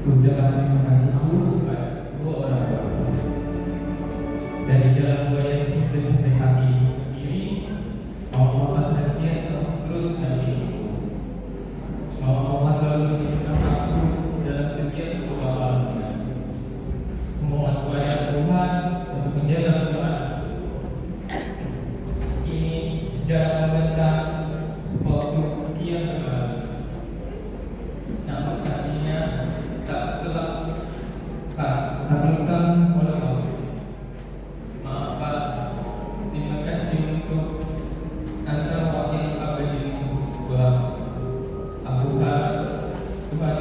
Ucapan terima kasihku kepada dua orang tua. Dari dalam doa yang kita sampai hati ini, mau Bapak senantiasa terus mendampingiku. Mau Bapak selalu menyertai aku dalam setiap perbuatanku. Mohon kepada Tuhan untuk menjaga Tuhan. Ini jarak membentang waktu kian berlalu. Namun kasihnya tak lekang oleh waktu. Maaf Pak, terima kasih untuk antara waktu yang abadi untuk Aku harap Tuhan